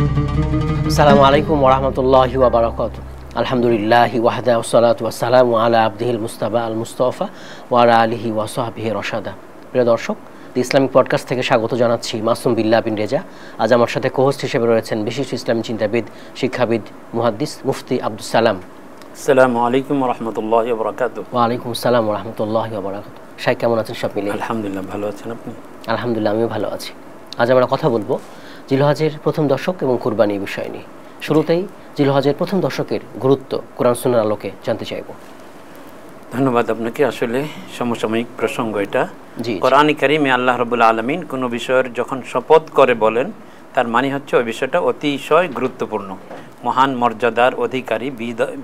আসসালামু আলাইকুম ওয়া রাহমাতুল্লাহি ওয়া বারাকাতুহু। আলহামদুলিল্লাহি ওয়াহদা ওয়াসসালাতু ওয়াসসালামু আলা আবদিহিল মুস্তাফা আল মুস্তাফা ওয়া আলা আলিহি ওয়া সাহবিহি রাশাদা। প্রিয় দর্শক, দি ইসলামিক পডকাস্ট থেকে স্বাগত জানাচ্ছি মাসুম বিল্লাহ বিন রেজা। আজ আমার সাথে কোহোস্ট হিসেবে রয়েছেন বিশিষ্ট ইসলামী চিন্তাবিদ, শিক্ষাবিদ, মুহাদ্দিস মুফতি আব্দুস সালাম। আসসালামু আলাইকুম ওয়া রাহমাতুল্লাহি ওয়া বারাকাতুহু। ওয়া আলাইকুম আসসালাম ওয়া রাহমাতুল্লাহি ওয়া বারাকাতুহু। শাইখ, কেমন আছেন সব মিলিয়ে? আলহামদুলিল্লাহ, ভালো আছেন আপনি? আলহামদুলিল্লাহ, আমিও ভালো আছি। আজ আমরা কথা বলবো জিলহজের প্রথম দশক এবং কুরবানি বিষয় নিয়ে। শুরুতেই জিলহজের প্রথম দশকের গুরুত্ব কোরআন সুন্নাহর আলোকে জানতে চাইব। ধন্যবাদ আপনাকে। আসলে সমসাময়িক প্রসঙ্গ এটা। জি, কোরআন কারীমে আল্লাহ রাব্বুল আলামিন কোনো বিষয়ের যখন শপথ করে বলেন, তার মানে হচ্ছে ওই বিষয়টা অতিশয় গুরুত্বপূর্ণ, মহান মর্যাদার অধিকারী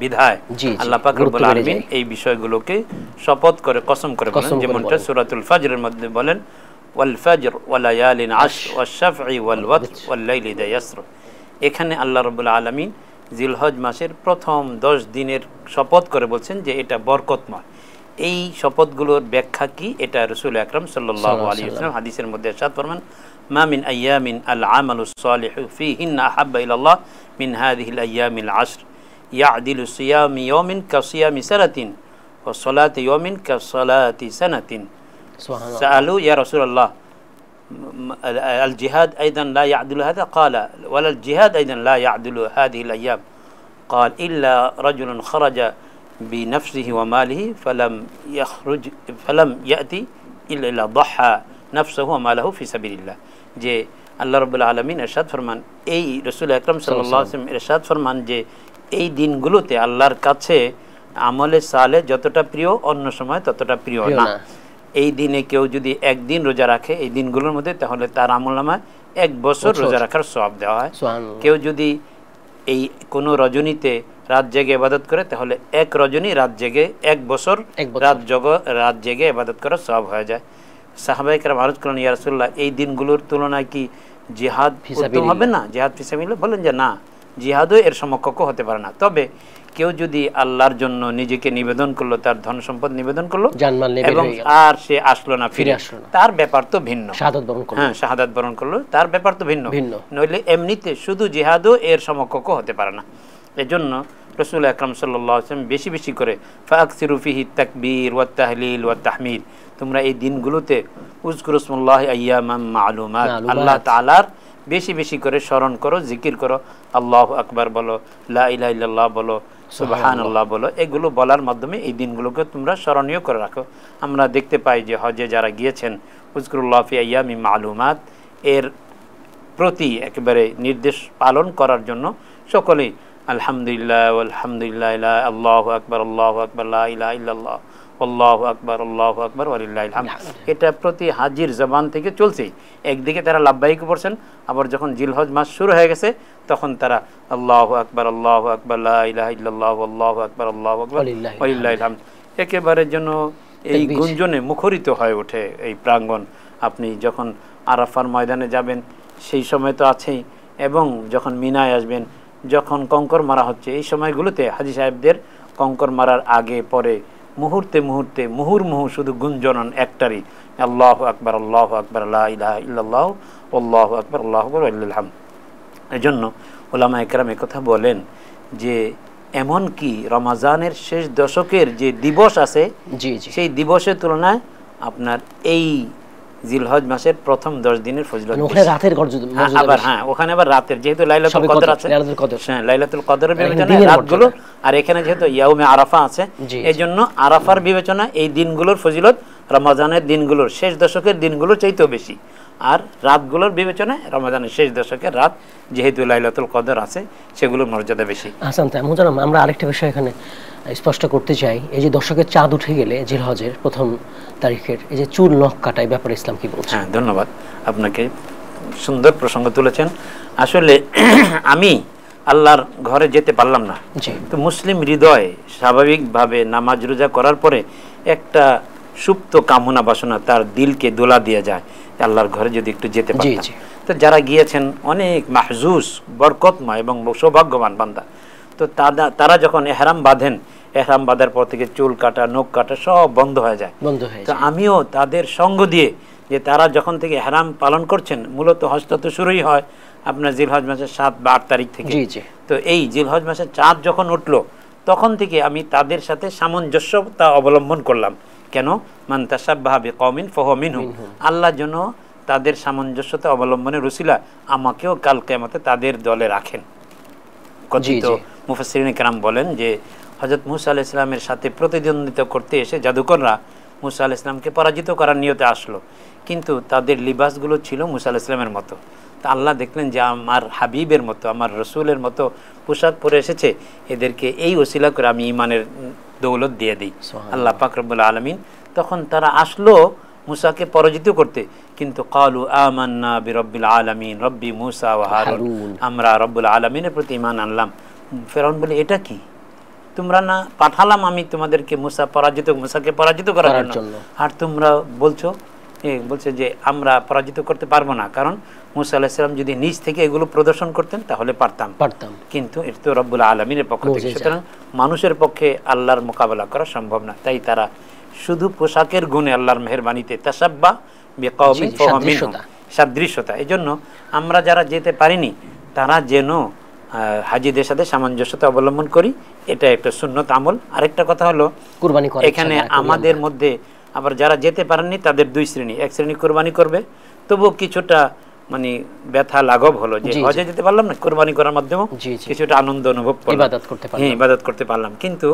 বিধায় আল্লাহ পাক রব্বুল আলামিন এই বিষয়গুলোকে শপথ করে, কসম করে বলেন। যেমনটা সূরাতুল ফাজরের মধ্যে বলেন, ওয়াল ফাজর ওয়া লায়ালিন আশর ওয়াশ শাফঈ ওয়াল ওয়াতর ওয়াল লাইলি ইযা ইয়াসর। এখানে আল্লাহ রাব্বুল আলামিন জিলহজ মাসের প্রথম 10 দিনের শপথ করে বলছেন যে এটা বরকতময়। এই শপথগুলোর ব্যাখ্যা কি, এটা রাসূল আকরাম সাল্লাল্লাহু আলাইহি ওয়াসাল্লাম হাদিসের মধ্যে ইরশাদ ফরমান, মা মিন আইয়ামিন আল আমালুস সালিহু ফীহিন্না আহাব্বা ইলাল্লাহ মিন হাযিহিল আইয়ামিল আশর ইয়াদিলু সিয়ামি ইয়াওমিন কাসিয়ামি সানাতিন ওয়া সালাতি ইয়াওমিন কাসালাতি সানাতিন। সুবহানাল্লাহ। সাআলু ইয়া রাসূলুল্লাহ আল জিহাদ আইদান লা ইয়াদিলু হাযা? ক্বালা ওয়ালাল জিহাদ আইদান লা ইয়াদিলু হাযিহিল আইয়াম। قال إلا رجل خرج بنفسه وماله فلم يأتي إلا ضحى نفسه وماله في سبيل الله। যে আল্লাহ রাব্বুল আলামিন ইরশাদ ফরমান, এই রাসূল আকরাম সাল্লাল্লাহু আলাইহি ওয়াসাল্লাম ইরশাদ ফরমান যে এই দিনগুলোতে আল্লাহর কাছে আমলে সালেহ যতটা প্রিয় অন্য সময় ততটা প্রিয় না। এই দিনে কেউ যদি একদিন রোজা রাখে এই দিনগুলোর মধ্যে, তাহলে তার আমলনামায় 1 বছর রোজা রাখার সওয়াব দেওয়া হয়। কেউ যদি এই কোনো রজনীতে রাত জেগে ইবাদত করে, তাহলে 1 রজনী রাত জেগে 1 বছর রাত জেগে ইবাদত করার সওয়াব হয়ে যায়। সাহাবায়ে কেরাম আরজ করেন, ইয়া রাসূলুল্লাহ, এই দিনগুলোর তুলনায় কি জিহাদ উত্তম হবে না? জিহাদ ফি সাবিলিল্লাহ? বলেন যে না, জিহাদও এর সমকক্ষ হতে পারে না। তবে কেউ যদি আল্লাহর জন্য নিজেকে নিবেদন করলো, তার ধন সম্পদ নিবেদন করলো এবং আর সে আসলো না, ফিরে আসলো না, তার ব্যাপার তো ভিন্ন। শাহাদাত বরণ করলো, তার ব্যাপার তো ভিন্ন। নইলে এমনিতে শুধু জিহাদও এর সমকক্ষ হতে পারে না। এজন্য রাসূল আকরাম সাল্লাল্লাহু আলাইহি ওয়াসাল্লাম বেশি বেশি করে ফাকসিরু ফিহি তাকবীর ওয়াত তাহলিল ওয়াত তাহমিদ, তোমরা এই দিনগুলোতে উযকুরুসমাল্লাহি আইয়ামান মা'লুমাত, আল্লাহ তাআলার বেশি বেশি করে স্মরণ করো, জিকির করো, আল্লাহু আকবার বলো, লা ইলাহা ইল্লাল্লাহ বলো, সুবহানাল্লাহ বলো। এগুলো বলার মাধ্যমে এই দিনগুলোকে তোমরা স্মরণীয় করে রাখো। আমরা দেখতে পাই যে হজে যারা গিয়েছেন, উযকুরুল্লাহ ফি আইয়ামিন মা'লুমাত এর প্রতি একেবারে নির্দেশ পালন করার জন্য সকলেই আলহামদুলিল্লাহ আলহামদুলিল্লাহ আল্লাহু আকবার লা ইলাহা ইল্লাল্লাহ আল্লাহু আকবার ওয়ালিল্লাহিল হামদ, এটা প্রতি হাজির জবান থেকে চলছে। একদিকে তারা লাব্বাইক পড়ছেন, আবার যখন জিলহজ মাস শুরু হয়ে গেছে তখন তারা আল্লাহু আকবার লা ইলাহা ইল্লাল্লাহ আল্লাহু আকবার ওয়ালিল্লাহিল হামদ। একেবারে যেন এই গুঞ্জনে মুখরিত হয়ে ওঠে এই প্রাঙ্গণ। আপনি যখন আরাফার ময়দানে যাবেন সেই সময় তো আছেই, এবং যখন মিনায় আসবেন, যখন কঙ্কর মারা হচ্ছে, এই সময়গুলোতে হাজী সাহেবদের কঙ্কর মারার আগে পরে মুহূর্তে মুহূর্তে মুহুর্মুহু শুধু গুঞ্জনন একটারই, আল্লাহু আকবার লা ইলাহা ইল্লাল্লাহ আল্লাহু আকবার ওয়ালিল্লাহিল হামদ। এজন্য উলামায়ে কেরাম কথা বলেন যে এমন কি রমজানের শেষ দশকের যে দিবস আছে, সেই দিবসের তুলনায় আপনার এই জিলহজ মাসের প্রথম 10 দিনের ফজিলত আবার ওখানে আবার রাতের, যেহেতু লাইলাতুল কদর আছে, লাইলাতুল কদরের বিবেচনায় রাতগুলো, আর এখানে যেহেতু ইয়াউমে আরাফা আছে, এজন্য আরাফার বিবেচনা এই দিনগুলোর ফজিলত রমজানের দিনগুলোর শেষ দশকের দিনগুলোর চাইতেও বেশি। আর রাতগুলোর বিবেচনায় রমজানের শেষ দশকের রাত যেহেতু লাইলাতুল কদর আছে, সেগুলোর মর্যাদা বেশি। আমরা আরেকটা বিষয় এখানে স্পষ্ট করতে চাই, এই যে দশকের চাঁদ উঠে গেলে জিলহজের প্রথম তারিখের এই যে চুল নখ কাটা, এই ব্যাপারে ইসলাম কি বলছে? হ্যাঁ, ধন্যবাদ, আপনাকে সুন্দর প্রসঙ্গ তুলেছেন। আসলে আমি আল্লাহর ঘরে যেতে পারলাম না, তো মুসলিম হৃদয়ে স্বাভাবিকভাবে নামাজ রোজা করার পরে একটা সুপ্ত কামনা বাসনা তার দিলকে দোলা দিয়ে যায়, আল্লাহর ঘরে যদি একটু যেতে পারতাম। তো যারা গিয়েছেন অনেক মাহজুজ, বরকতময় এবং সৌভাগ্যবান বান্দা। তো তারা যখন এহরাম বাঁধেন, এহরাম বাঁধার পর থেকে চুল কাটা, নখ কাটা সব বন্ধ হয়ে যায়। তো আমিও তাদের সঙ্গ দিয়ে যে তারা যখন থেকে ইহরাম পালন করছেন, মূলত হজটা তো শুরুই হয় আপনার জিলহজ মাসের 7 বা 8 তারিখ থেকে। তো এই জিলহজ মাসের চাঁদ যখন উঠলো তখন থেকে আমি তাদের সাথে সামঞ্জস্যতা অবলম্বন করলাম। কেন? মান তাশাব্বাহা বিকওমিন ফাহুয়া মিনহুম, আল্লাহ যেন তাদের সামঞ্জস্যতা অবলম্বনের উসিলা আমাকেও কাল কিয়ামতে তাদের দলে রাখেন। কথিত মুফাসসিরিনে কেরাম বলেন যে হযরত মুসা আলাইহিস সালামের সাথে প্রতিদ্বন্দ্বিতা করতে এসে জাদুকররা মুসা আলাইহিস সালামকে পরাজিত করার নিয়তে আসলো, কিন্তু তাদের লিবাসগুলো ছিল মুসা আলাইহিস সালামের মতো। তা আল্লাহ দেখলেন যে আমার হাবিবের মতো, আমার রসুলের মতো পোশাক পরে এসেছে, এদেরকে এই ওসিলা করে আমি ঈমানের দৌলত দিয়ে দিই। আল্লাহ পাক রব্বুল আলামিন তখন তারা আসলো মুসাকে পরাজিত করতে, কিন্তু ক্বালু আমান্না বিরব্বিল আলামিন রব্বি মুসা ওয়া হারুন, আমরা রব্বুল আলামিনের প্রতি ঈমান আনলাম। ফেরাউন বলে, এটা কি? তোমরা না পাঠালাম আমি তোমাদেরকে মুসাকে পরাজিত করার জন্য, আর তোমরা বলছে যে আমরা পরাজিত করতে পারবো না, কারণ মুসা আলাইহিস সালাম যদি নিজ থেকে এগুলো প্রদর্শন করতেন তাহলে পারতাম, কিন্তু এটা তো রব্বুল আলামিনের পক্ষ থেকে, সুতরাং মানুষের পক্ষে আল্লাহর মোকাবেলা করা সম্ভব না। তাই তারা শুধু পোশাকের গুণে আল্লাহর মেহেরবানিতে তাশাব্বা বিকওমিন ফাহুয়া মিনহুম, সাদৃশ্যতা। এই জন্য আমরা যারা যেতে পারিনি তারা যেন হাজিদের সাথে সামঞ্জস্যতা অবলম্বন করি, এটা একটা সুন্নত আমল। আরেকটা কথা হলো কুরবানি করা, এখানে আমাদের মধ্যে আবার যারা যেতে পারেননি তাদের দুই শ্রেণী। এক শ্রেণী কুরবানি করবে, তবু কিছুটা মানে ব্যথা লাঘব হলো যে হজে যেতে পারলাম না, কুরবানি করার মাধ্যমে কিছুটা আনন্দ অনুভব করলাম, ইবাদত করতে পারলাম। কিন্তু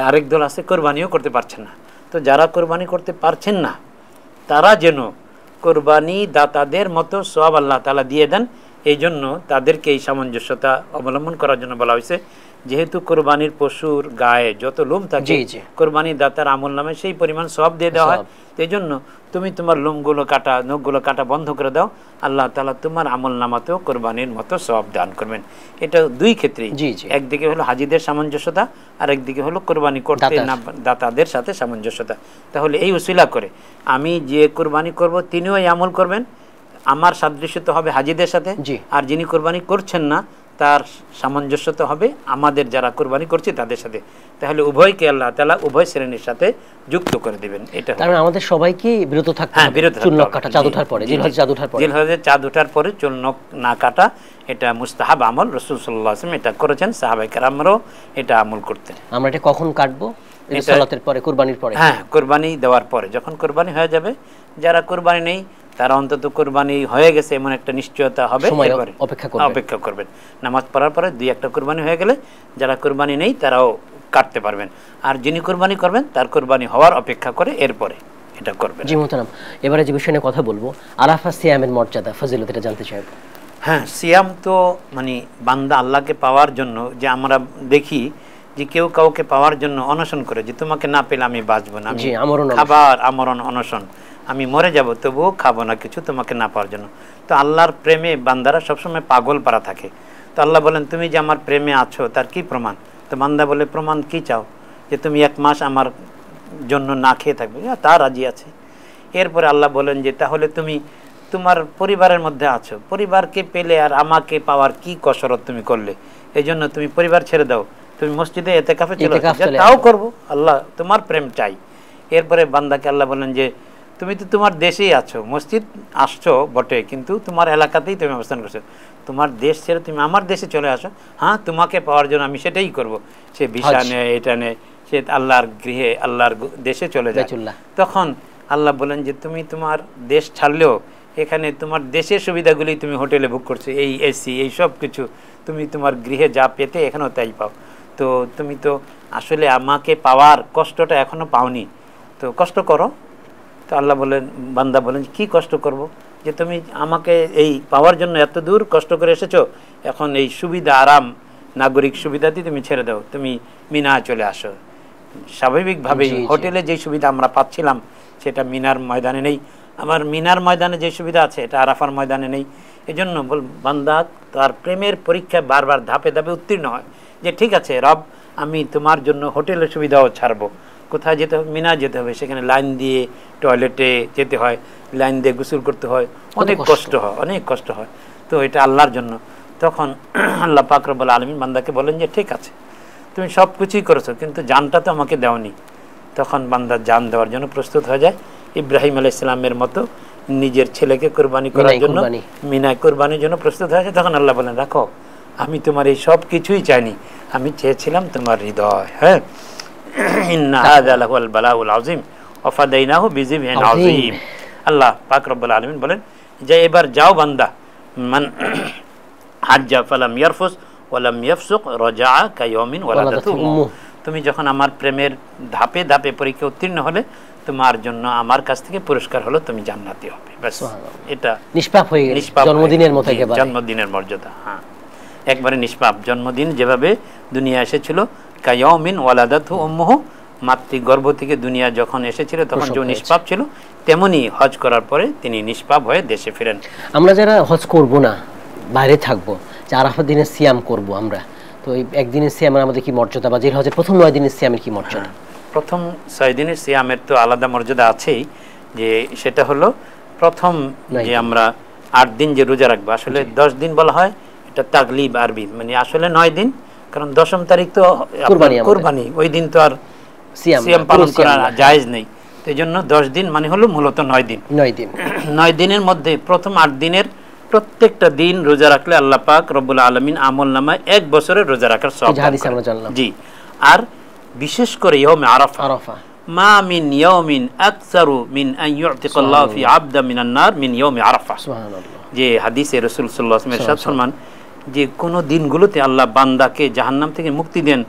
আরেক দল আছে কুরবানিও করতে পারছেন না। তো যারা কুরবানি করতে পারছেন না তারা যেন কুরবানি দাতাদের মতো সওয়াব আল্লাহ তাআলা দিয়ে দেন, এই জন্য তাদেরকে এই সামঞ্জস্যতা অবলম্বন করার জন্য বলা হয়েছে। যেহেতু কোরবানির পশুর গায়ে যত লোম থাকে কোরবানি দাতার আমল নামে সেই পরিমাণ সওয়াব দিয়ে দেওয়া হয়। এই জন্য তুমি তোমার লোমগুলো কাটা, নখগুলো কাটা বন্ধ করে দাও, আল্লাহ তাআলা তোমার আমল নামাতেও কোরবানির মতো সওয়াব দান করবেন। এটা দুই ক্ষেত্রেই, একদিকে হলো হাজিদের সামঞ্জস্যতা, আর একদিকে হলো কোরবানি করতে না দাতাদের সাথে সামঞ্জস্যতা। তাহলে এই উসিলা করে আমি যে কোরবানি করব তিনিও এই আমল করবেন, আমার সাদৃশ্যতা হবে হাজিদের সাথে, আর যিনি কোরবানি করছেন না তার সামঞ্জস্যতা হবে আমাদের যারা কোরবানি করছে তাদের সাথে। তাহলে উভয়কে আল্লাহ তাআলা উভয় শ্রেণীর সাথে যুক্ত করে দিবেন। এটা কারণ আমাদের সবাইকে বিরত থাকতে হবে, চুল নখ কাটা চাঁদ ওঠার পরে, জিলহজের চাঁদ ওঠার পরে চুল নখ না কাটা, এটা মুস্তাহাব আমল। রাসূল সাল্লাল্লাহু আলাইহি ওয়াসাল্লাম এটা করেছেন, সাহাবায়ে কেরামরাও এটা আমল করতেন। আমরা এটা কখন কাটবো? সালাতের পরে, কুরবানির পরে। হ্যাঁ, কুরবানি দেওয়ার পরে, যখন কুরবানি হয়ে যাবে, যারা কুরবানি নেই তারা অন্তত কুরবানি হয়ে গেছে এমন একটা নিশ্চয়তা হবে, অপেক্ষা করবেন। নামাজ পড়ার পরে দুই একটা কুরবানি হয়ে গেলে যারা কুরবানি নেই তারাও কাটতে পারবেন, আর যিনি কুরবানি করবেন তার কুরবানি হওয়ার অপেক্ষা করে এরপরে এটা করবেন। জি মুহতারাম, এবারে যে বিষয় নিয়ে কথা বলবো, আরাফা সিয়ামের মর্যাদা, ফজিলত, এটা জানতে চাইব। হ্যাঁ, সিয়াম তো মানে বান্দা আল্লাহকে পাওয়ার জন্য, যে আমরা দেখি যে কেউ কাউকে পাওয়ার জন্য অনশন করে, যে তোমাকে না পেলে আমি বাঁচবো না, খাবার আমরণ অনশন, আমি মরে যাব তবুও খাবো না কিছু তোমাকে না পাওয়ার জন্য। তো আল্লাহর প্রেমে বান্দারা সবসময় পাগল পারা থাকে। তো আল্লাহ বলেন, তুমি যে আমার প্রেমে আছো তার কি প্রমাণ? তো বান্দা বলে, প্রমাণ কি চাও? যে তুমি 1 মাস আমার জন্য না খেয়ে থাকবে, তা রাজি আছে। এরপরে আল্লাহ বলেন যে তাহলে তুমি তোমার পরিবারের মধ্যে আছো, পরিবারকে পেলে আর আমাকে পাওয়ার কি কসরত তুমি করলে, এই জন্য তুমি পরিবার ছেড়ে দাও, তুমি মসজিদে ইতিকাফে চলে আসো, তাও করবো, আল্লাহ তোমার প্রেম চাই। এরপরে বান্দাকে আল্লাহ বলেন যে তুমি তো তোমার দেশেই আছো, মসজিদ আসছো বটে, কিন্তু তোমার এলাকাতেই তুমি অবস্থান করছো, তোমার দেশ ছেড়ে তুমি আমার দেশে চলে আসো, হ্যাঁ তোমাকে পাওয়ার জন্য আমি সেটাই করব। সে ভিসা নেয়, এটা নেয়, সে আল্লাহর গৃহে আল্লাহর দেশে চলে যায়। তখন আল্লাহ বলেন যে তুমি তোমার দেশ ছাড়লেও এখানে তোমার দেশের সুবিধাগুলি তুমি হোটেলে বুক করছো, এই এসি, এই সব কিছু তুমি তোমার গৃহে যা পেতে এখানেও তাই পাও। তো তুমি তো আসলে আমাকে পাওয়ার কষ্টটা এখনো পাওনি, তো কষ্ট করো। তো আল্লাহ বলেন, বান্দা বলেন কি কষ্ট করব? যে তুমি আমাকে এই পাওয়ার জন্য এত দূর কষ্ট করে এসেছো, এখন এই সুবিধা আরাম নাগরিক সুবিধাতেই তুমি ছেড়ে দাও, তুমি মিনা চলে আসো। স্বাভাবিকভাবেই হোটেলে যে সুবিধা আমরা পাচ্ছিলাম সেটা মিনার ময়দানে নেই, আমার মিনার ময়দানে যে সুবিধা আছে এটা আরাফার ময়দানে নেই। এই জন্য বান্দা তার প্রেমের পরীক্ষায় বারবার ধাপে ধাপে উত্তীর্ণ হয়, যে ঠিক আছে রব, আমি তোমার জন্য হোটেলের সুবিধাও ছাড়বো। কোথায় যেতে হবে? মিনা যেতে হবে, সেখানে লাইন দিয়ে টয়লেটে যেতে হয়, লাইন দিয়ে গোসল করতে হয়, অনেক কষ্ট হয়। তো এটা আল্লাহর জন্য। তখন আল্লাহ পাক রব্বুল আলামিন বান্দাকে বলেন যে ঠিক আছে, তুমি সব কিছুই করেছো, কিন্তু জানটা তো আমাকে দেওনি। তখন বান্দা জান দেওয়ার জন্য প্রস্তুত হয়ে যায়, ইব্রাহিম আলাইহিস সালামের মতো নিজের ছেলেকে কুরবানি করার জন্য, মিনায় কুরবানির জন্য প্রস্তুত হয়েছে, তখন আল্লাহ বলেন রাখো, আমি তোমার এই সব কিছুই চাইনি, আমি চেয়েছিলাম তোমার হৃদয়। হ্যাঁ, ইন্না হাযা লাহুল বালাউল আযীম ওয়া ফাদাইনাহু বিযিবহিন আযীম। আল্লাহ পাক রব্বুল আলামিন বলেন যে এবার যাও বান্দা, মান হাজ্জা ফালাম ইয়ারফুস ওয়ালাম ইয়াফসুক রাজাআ কায়াউমিন ওয়ালাদাতু উম্মুহু। তুমি যখন আমার প্রেমের ধাপে ধাপে পরীক্ষা উত্তীর্ণ হলে, তোমার জন্য আমার কাছ থেকে পুরস্কার হলো তুমি জান্নাতি হবে। ব্যাস, এটা নিষ্পাপ হয়ে গেছে, জন্মদিনের মতো, একেবারে জন্মদিনের মর্যাদা। হ্যাঁ, একবারে নিষ্পাপ। জন্মদিন যেভাবে দুনিয়া এসেছিল, কায়াউমিন ওয়ালাদাতু উম্মুহু, মাতৃগর্ভ থেকে দুনিয়া যখন এসেছিল তখন যে নিষ্পাপ ছিল, তেমনি হজ করার পরে তিনি নিষ্পাপ হয়ে দেশে ফিরেন। আমরা যারা হজ করব না, বাইরে থাকবো, যে আরাফাত দিনের সিয়াম করব আমরা, তো এই একদিনের সিয়ামের আমাদের কি মর্যাদা, বা যে হজের প্রথম 9 দিনের সিয়ামের কি মর্যাদা? প্রথম 6 দিনের সিয়ামের তো আলাদা মর্যাদা আছেই, যে সেটা হলো প্রথম যে আমরা 8 দিন যে রোজা রাখবো, আসলে 10 দিন বলা হয়, এটা তাগলিব আরবি, মানে আসলে 9 দিন, কারণ 10ম তারিখ তো কুরবানি, ওই দিন তো আর সিয়াম পালন করা জায়েজ নেই, তো এই জন্য 10 দিন মানে হলো মূলত 9 দিন। 9 দিনের মধ্যে প্রথম 8 দিনের প্রত্যেকটা দিন রোজা রাখলে আল্লাহ পাক রব্বুল আলামিন আমল নামায় 1 বছরের রোজা রাখার সওয়াব দেন। জি, আর বিশেষ করে ইয়াউমে আরাফা, মা মিন ইয়াউমিন আকসারু মিন আন ইউতিকাল্লাহু ফি আবদা মিনান নার মিন ইয়াউমে আরাফা। সুবহানাল্লাহ। যে হাদিসে রাসূল সাল্লাল্লাহু আলাইহি ওয়াসাল্লাম ইরশাদ ফরমান যে কোন দিনগুলোতে আল্লাহ বান্দাকে জাহান্নাম থেকে মুক্তি দেন,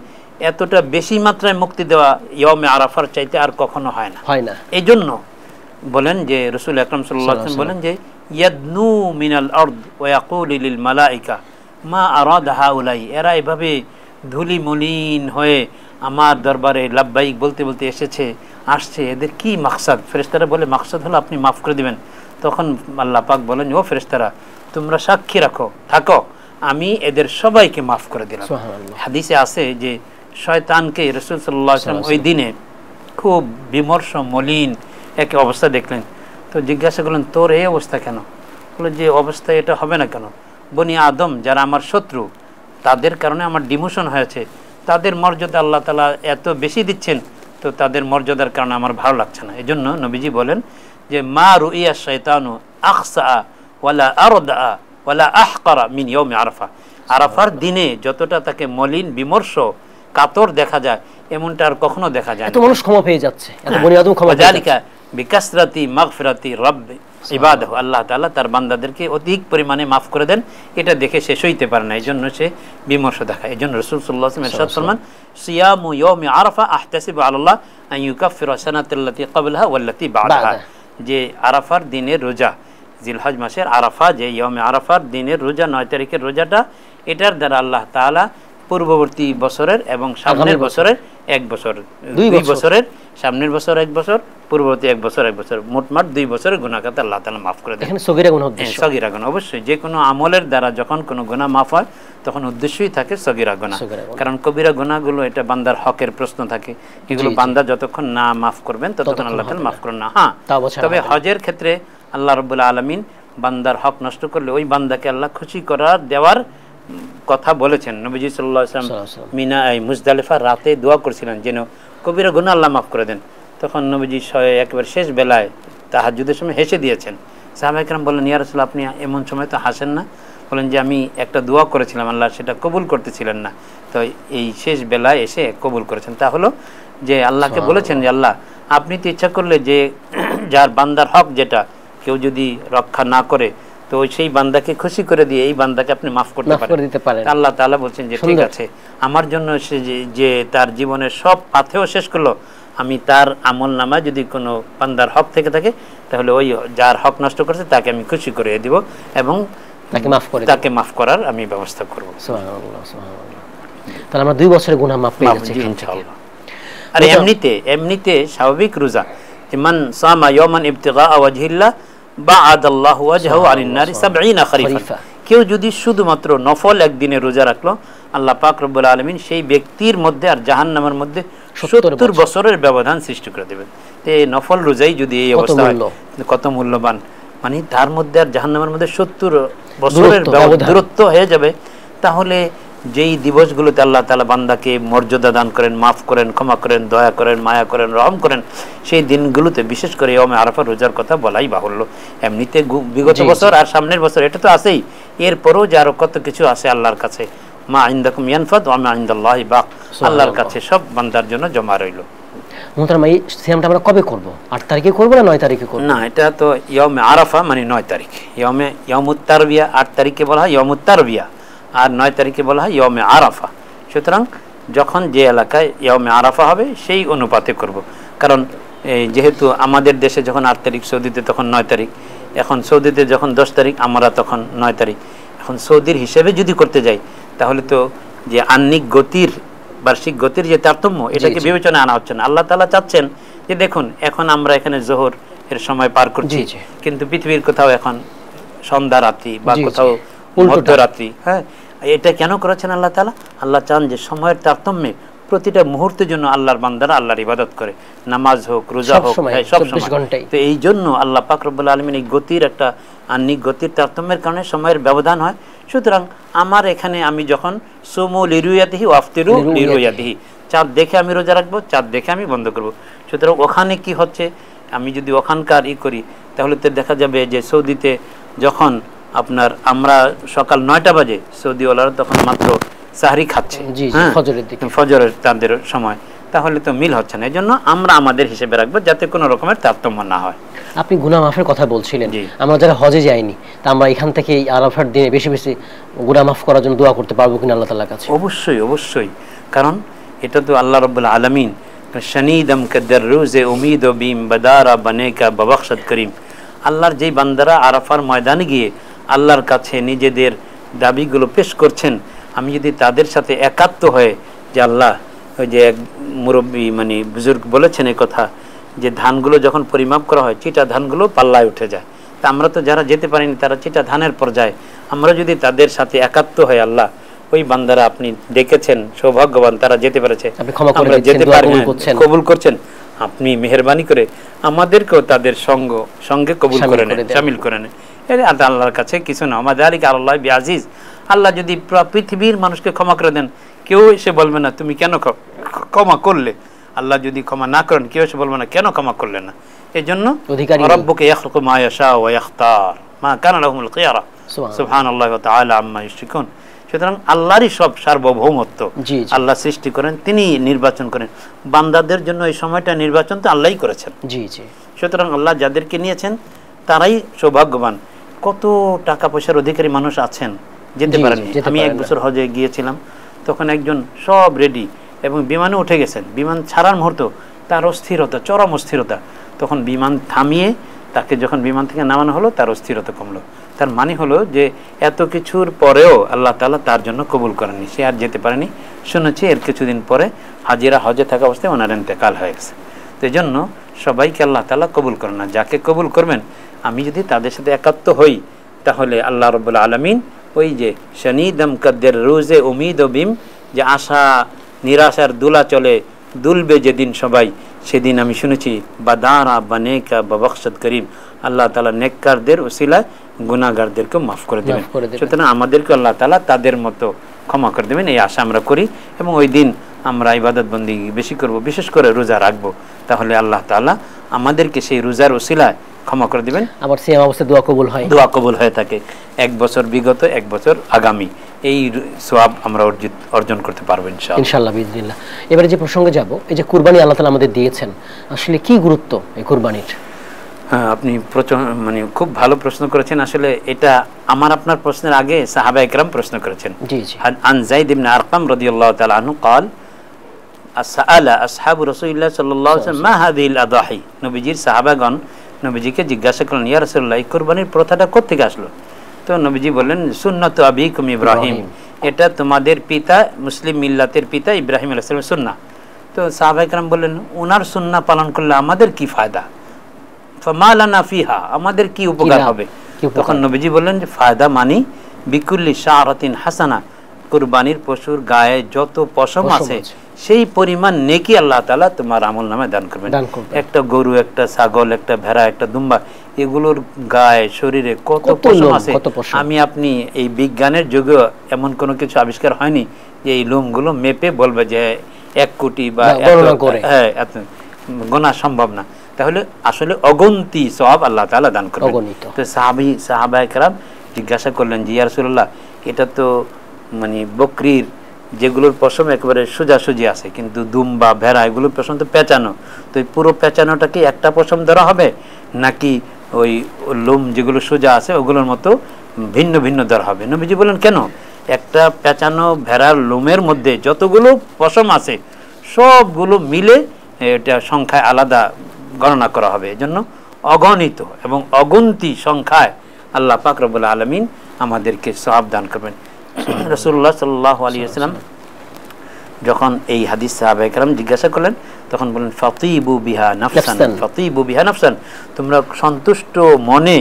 এতটা বেশি মাত্রায় মুক্তি দেওয়া ইয়াউমে আরাফার চাইতে আর কখনো হয় না। এই জন্য বলেন যে রাসূল আকরাম সাল্লাল্লাহু আলাইহি ওয়াসাল্লাম বলেন যে ইয়াদনু মিনাল আরদ ওয়া ইয়াকুলু লিল মালায়েকা মা আরাদা হাউলাই, এরা এভাবে ধুলি মলিন হয়ে আমার দরবারে লাব্বাইক বলতে বলতে আসছে, এদের কি মাকসাদ? ফেরেশতারা বলে মাকসাদ হলো আপনি মাফ করে দিবেন। তখন আল্লাহ পাক বলেন, ও ফেরেশতারা তোমরা সাক্ষী থাকো, আমি এদের সবাইকে মাফ করে দিলাম। হাদিসে আছে যে শয়তানকে রাসূল সাল্লাল্লাহু আলাইহি ওয়াসাল্লাম ওই দিনে খুব বিমর্ষ মলিন এক অবস্থা দেখলেন, তো জিজ্ঞাসা করলেন তোর এই অবস্থা কেন? বলে যে অবস্থা এটা হবে না কেন, বনি আদম যারা আমার শত্রু, তাদের কারণে আমার ডিমোশন হয়েছে, তাদের মর্যাদা আল্লাহ তাআলা এত বেশি দিচ্ছেন, তো তাদের মর্যাদার কারণে আমার ভালো লাগছে না। এই জন্য নবীজি বলেন যে মা রুইয়া শাইতানু আখসা ওয়ালা আরদা ওয়ালা আহকারা মিন ইয়াউমি আরাফা। আরাফার দিনে যতটা তাকে মলিন বিমর্ষ কাতর দেখা যায়, এমনটা আর কখনো দেখা যায় না। এত মানুষ ক্ষমা পেয়ে যাচ্ছে, এত বনি আদম ক্ষমা পেয়ে যাচ্ছে। বিকাসরাতি মাগফিরাতি রাব্বি ইবাদাহু, আল্লাহ তাআলা তার বান্দাদেরকে অধিক পরিমাণে মাফ করে দেন, এটা দেখে শেষ হইতে পারে না, এইজন্য সে বিমর্ষ দেখায়। এইজন্য রাসূল সাল্লাল্লাহু আলাইহি ওয়াসাল্লাম ইরশাদ ফরমান সিয়ামু ইয়াউমি আরাফা আহতাসিবু আলাল্লাহ আন ইউকাফিরা সানাতাল্লাতী ক্বাবলাহা ওয়াল্লাতী বা'দাহা। যে আরাফার দিনের রোজা, জিলহজ মাসের আরাফা, যে ইয়াউমে আরাফার দিনের রোজা 9 তারিখের রোজাটা, এটার দ্বারা আল্লাহ তাআলা পূর্ববর্তী বছরের এবং সামনের বছরের 1 বছর, 2 বছরের, সামনের বছর 1 বছর, পূর্ববর্তী 1 বছর 1 বছর, মোটমাট 2 বছরের গুনাহকে আল্লাহ তাআলা মাফ করে দেন। এখানে সগীরা গুনাহ উদ্দেশ্য, সগীরা গুনাহ অবশ্যই, যে কোনো আমলের দ্বারা যখন কোনো গুনাহ মাফ হয় তখন উদ্দেশ্যই থাকে সগীরা গুনাহ, কারণ কবিরা গুনাহগুলো এটা বান্দার হকের প্রশ্ন থাকে, এগুলো বান্দা যতক্ষণ না মাফ করবেন ততক্ষণ আল্লাহ তাআলা মাফ করেন না। হ্যাঁ, তবে হজের ক্ষেত্রে আল্লাহ রাব্বুল আলামিন বান্দার হক নষ্ট করলে ওই বান্দাকে আল্লাহ খুশি করার দেওয়ার কথা বলেছেন। নবীজি সাল্লাল্লাহু আলাইহি ওয়াসাল্লাম মিনা মুজদালিফা রাতে দোয়া করেছিলেন যেন কবিরা গুনাহ আল্লাহ মাফ করে দেন। তখন নবীজি একেবারে শেষ বেলায় তাহাজ্জুদের সময় হেসে দিয়েছেন। সাহাবায়ে কেরাম বললেন, ইয়া রাসূলুল্লাহ আপনি এমন সময় তো হাসেন না? বলেন যে আমি একটা দোয়া করেছিলাম, আল্লাহ সেটা কবুল করতেছিলেন না, তো এই শেষ বেলায় এসে কবুল করেছেন। তা হলো যে আল্লাহকে বলেছেন যে আল্লাহ আপনি তো ইচ্ছা করলে যে যার বান্দার হক যেটা কেউ যদি রক্ষা না করে, তো সেই বান্দাকে খুশি করে দিয়ে এই বান্দাকে আপনি মাফ করতে পারেন। আল্লাহ তাআলা বলছেন যে ঠিক আছে, আমার জন্য সে যে তার জীবনের সব পাথেও শেষ করলো, আমি তার আমল নামায় যদি কোনো বান্দার হক থেকে থাকে, তাহলে ওই যার হক নষ্ট করছে তাকে আমি খুশি করে দিব এবং তাকে মাফ করার আমি ব্যবস্থা করব। সুবহানাল্লাহ, সুবহানাল্লাহ। তাহলে আমরা 2 বছরের গুনাহ মাফ পেয়ে যাচ্ছি ইনশাআল্লাহ। আর এমনিতে স্বাভাবিক রোজা, মান সামা ইয়াওমান ইবতিগা ওয়াজহিল্লাহ বা'আদাল্লাহু ওয়াজহাহু আনিন নারি 70 খরিফা। কেউ যদি শুধুমাত্র নফল একদিনে রোজা রাখলো, আল্লাহ পাক রব্বুল আলামিন সেই ব্যক্তির মধ্যে আর জাহান্নামের মধ্যে 70 বছরের ব্যবধান সৃষ্টি করে দেবেন। তো এই নফল রোজাই যদি এই অবস্থা হয়, কত মূল্যবান, মানে তার মধ্যে আর জাহান্নামের মধ্যে 70 বছরের দূরত্ব হয়ে যাবে। তাহলে যেই দিবসগুলোতে আল্লাহ তাআলা বান্দাকে মর্যাদা দান করেন, মাফ করেন, ক্ষমা করেন, দয়া করেন, মায়া করেন, রহম করেন, সেই দিনগুলোতে বিশেষ করে ইয়াউমে আরাফা রোজার কথা বলাই বাহুল্য। এমনিতে বিগত বছর আর সামনের বছর এটা তো আছেই, এরপরও যে আরো কত কিছু আছে আল্লাহর কাছে, মা ইনদাকুম ইয়ানফাদ ওয়া মা ইনদাল্লাহি বাক, আল্লাহর কাছে সব বান্দার জন্য জমা রইল। মুহতারাম, এই সিয়ামটা আমরা কবে করব? 8 তারিখে করব না 9 তারিখে করব? না, এটা তো ইয়াউমে আরাফা মানে 9 তারিখ। ইয়াউমুত তারবিয়া 8 তারিখে বলা হয় ইয়াউমুত তারবিয়া, আর 9 তারিখে বলা হয় ইয়াউমে আরাফা। সুতরাং যখন যে এলাকায় ইয়াউমে আরাফা হবে সেই অনুপাতে করব। কারণ যেহেতু আমাদের দেশে যখন 8 তারিখ, সৌদিতে তখন 9 তারিখ, এখন সৌদিতে যখন 10 তারিখ, আমরা তখন 9 তারিখ। এখন সৌদির হিসেবে যদি করতে যাই তাহলে তো যে আহ্নিক গতির, বার্ষিক গতির যে তারতম্য, এটাকে বিবেচনা আনা হচ্ছে না। আল্লাহ তাআলা চাচ্ছেন যে দেখুন এখন আমরা এখানে জোহর এর সময় পার করছি, কিন্তু পৃথিবীর কোথাও এখন সন্ধ্যা রাত্রি বা কোথাও মধ্যরাত্রি। হ্যাঁ, এটা কেন করেছেন আল্লাহ তাআলা? আল্লাহ চান যে সময়ের তারতম্যে প্রতিটা মুহূর্তের জন্য আল্লাহর বান্দারা আল্লাহর ইবাদত করে, নামাজ হোক, রোজা হোক, সব সময়। তো এই জন্য আল্লাহ পাক রব্বুল আলামিন এই গতির একটা আহ্নিক গতির তারতম্যের কারণে সময়ের ব্যবধান হয়। সুতরাং আমার এখানে আমি যখন সুমু লিরুয়াতিহি ওয়াফতিরু লিরুয়াতিহি, চাঁদ দেখে আমি রোজা রাখবো, চাঁদ দেখে আমি বন্ধ করব। সুতরাং ওখানে কি হচ্ছে, আমি যদি ওখানকার ই করি তাহলে তো দেখা যাবে যে সৌদিতে যখন আপনার আমরা সকাল 9টা বাজে, সৌদিওয়ালারা তখন মাত্র সাহরি খাচ্ছে, ফজরের তাদের সময়, তাহলে তো মিল হচ্ছে না। এই জন্য আমরা আমাদের হিসেবে রাখবো যাতে কোনো রকমের তারতম্য না হয়। আপনি গুনাহ মাফের কথা বলছিলেন, আমরা যারা হজে যাইনি তা আমরা এখান থেকে এই আরাফার দিনে বেশি বেশি গুনাহ মাফ করার জন্য দোয়া করতে পারবো কিনা আল্লাহ তাআলার কাছে? অবশ্যই অবশ্যই, কারণ এটা তো আল্লাহ রাব্বুল আলামিন শনীদম কাদরুজে উমিদ বিম বাদারা বনেকা ববখশত করিম, আল্লাহর যেই বান্দারা আরাফার ময়দানে গিয়ে আল্লাহর কাছে নিজেদের দাবিগুলো পেশ করছেন, আমি যদি তাদের সাথে একাত্ম হয়ে যে আল্লাহ, ওই যে এক মুরব্বী মানে বুজুর্গ বলেছেন এই কথা, যে ধানগুলো যখন পরিমাপ করা হয় চিটা ধানগুলো পাল্লায় উঠে যায়, তা আমরা তো যারা যেতে পারিনি তারা চিটা ধানের পর্যায়ে, আমরা যদি তাদের সাথে একাত্ম হয়ে আল্লাহ ওই বান্দারা আপনি ডেকেছেন সৌভাগ্যবান তারা যেতে পেরেছে, আমরা যেতে পারি কবুল করছেন, আপনি মেহেরবানি করে আমাদেরকেও তাদের সঙ্গে কবুল করে নেন, শামিল করে নেন। আল্লাহর কাছে কিছু না, আমাদের আল্লাহ বিআজিজ, আল্লাহ যদি পৃথিবীর মানুষকে ক্ষমা করে দেন কেউ এসে বলবে না তুমি কেন ক্ষমা করলে, আল্লাহ যদি ক্ষমা না করেন কেউ এসে বলবে না কেন ক্ষমা করলে না। এই জন্য রাব্বুকা ইয়াখলুকু মা ইয়াশা ওয়া ইখতার মা কানা লাহুমুল খিয়ারা সুবহানাল্লাহি ওয়া তাআলা আম্মা ইউশরিকুন। সুতরাং আল্লাহরই সব সার্বভৌমত্ব, আল্লাহ সৃষ্টি করেন, তিনি নির্বাচন করেন, বান্দাদের জন্য এই সময়টা নির্বাচন তো আল্লাহই করেছেন। সুতরাং আল্লাহ যাদেরকে নিয়েছেন তারাই সৌভাগ্যবান। কত টাকা পয়সার অধিকারী মানুষ আছেন যেতে পারেনি। আমি 1 বছর হজে গিয়েছিলাম, তখন একজন সব রেডি এবং বিমানে উঠে গেছেন, বিমান ছাড়ার মুহূর্ত তার অস্থিরতা, চরম অস্থিরতা, তখন বিমান থামিয়ে তাকে যখন বিমান থেকে নামানো হলো তার অস্থিরতা কমলো। তার মানে হলো যে এত কিছুর পরেও আল্লাহ তাআলা তার জন্য কবুল করেননি, সে আর যেতে পারেনি। শুনেছি এর কিছুদিন পরে হাজিরা হজে থাকা অবস্থায় ওনার ইন্তেকাল হয়ে গেছে। তো এই জন্য সবাইকে আল্লাহ তাআলা কবুল করেন না, যাকে কবুল করবেন আমি যদি তাদের সাথে একাত্ম হই তাহলে আল্লাহ রাব্বুল আলামিন ওই যে শনীদম কাদের রোজে উমিদ ও বিম, যে আশা নিরাশার দুলা চলে দুলবে যেদিন সবাই, সেদিন আমি শুনেছি বাদারা বানেকা ববখশত করিম, আল্লাহ তাআলা নেককারদের ওসিলায় গুনাহগারদেরকে মাফ করে দেবেন। সুতরাং আমাদেরকে আল্লাহ তাআলা তাদের মতো ক্ষমা করে দেবেন এই আশা আমরা করি, এবং ওই দিন আমরা ইবাদত বন্দেগী বেশি করব, বিশেষ করে রোজা রাখবো, তাহলে আল্লাহ তাআলা আমাদেরকে সেই রোজার ওসিলায় ক্ষমা করে দিবেন। আবার সেই অবস্থায় দোয়া কবুল হয়ে থাকে, 1 বছর বিগত 1 বছর আগামী, এই সওয়াব আমরা অর্জন করতে পারবো ইনশাআল্লাহ বিইজনিল্লাহ। এবারে যে প্রসঙ্গে যাব, এই যে কুরবানি আল্লাহ তাআলা আমাদের দিয়েছেন, আসলে কি গুরুত্ব এই কুরবানির? হ্যাঁ, আপনি মানে খুব ভালো প্রশ্ন করেছেন। আসলে এটা আমার আপনার প্রশ্নের আগে সাহাবায়ে কেরাম প্রশ্ন করেছেন। জি জি। আন যায়েদ ইবনে আরকাম রাদিয়াল্লাহু তাআলা আনহু قال আসআলা আসহাবু রাসূলিল্লাহ সাল্লাল্লাহু আলাইহি ওয়াসাল্লাম মা হাযিহিল আদাহি, নবীজির সাহাবাগণ নবীজিকে জিজ্ঞাসা করলেন ইয়া রাসূলুল্লাহ এই কুরবানির প্রথাটা কোথা থেকে আসলো? তো নবীজি বললেন সুন্নাতু আবিকুম ইব্রাহিম, এটা তোমাদের পিতা মুসলিম মিল্লাতের পিতা ইব্রাহিম আলাইহিস সালামের সুন্নাহ। তো সাহাবায়ে কেরাম বললেন উনার সুন্নাহ পালন করলে আমাদের কি ফায়দা, ফামা লানা ফিহা, আমাদের কি উপকার হবে? তখন নবীজি বললেন যে ফায়দা মানি বিকুল্লি শারাতিন হাসানা, কুরবানির পশুর গায়ে যত পশম আছে সেই পরিমাণ নেকি আল্লাহ তাআলা তোমার আমলনামায় দান করবেন। একটা গরু, একটা ছাগল, একটা ভেড়া, একটা দুম্বা, এগুলোর গায়ে শরীরে কত পশম আছে। আমি আপনি এই বিজ্ঞানের যুগে এমন কোনো কিছু আবিষ্কার হয়নি যে এই লোমগুলো মেপে বলবে যে 1 কোটি বা এত গোনা সম্ভব না। তাহলে আসলে অগন্তি সওয়াব আল্লাহ তাআলা দান করবেন। তো সাহাবায়ে কেরাম জিজ্ঞাসা করলেন যে ইয়া রাসূলুল্লাহ, এটা তো মানে বকরির যেগুলোর পশম একেবারে সোজাসুজি আছে, কিন্তু দুম্বা, ভেড়া এগুলোর পশম তো পেঁচানো, তো এই পুরো পেঁচানোটা কি একটা পশম ধরা হবে, নাকি ওই লোম যেগুলো সোজা আছে ওগুলোর মতো ভিন্ন ভিন্ন ধরা হবে? নবীজি বলেন, কেন? একটা পেঁচানো ভেড়ার লোমের মধ্যে যতগুলো পশম আছে সবগুলো মিলে এটা সংখ্যায় আলাদা গণনা করা হবে। এজন্য অগণিত এবং অগুন্তি সংখ্যায় আল্লাহ পাক রব্বুল আলামিন আমাদেরকে সওয়াব দান করবেন। রাসূলুল্লাহ সাল্লাল্লাহু আলাইহি ওয়াসাল্লাম যখন এই হাদিস সাহাবায়ে কেরাম জিজ্ঞাসা করলেন, তখন বলেন ফাতিবু বিহা নাফসান, ফাতিবু বিহা নাফসান, তোমরা সন্তুষ্ট মনে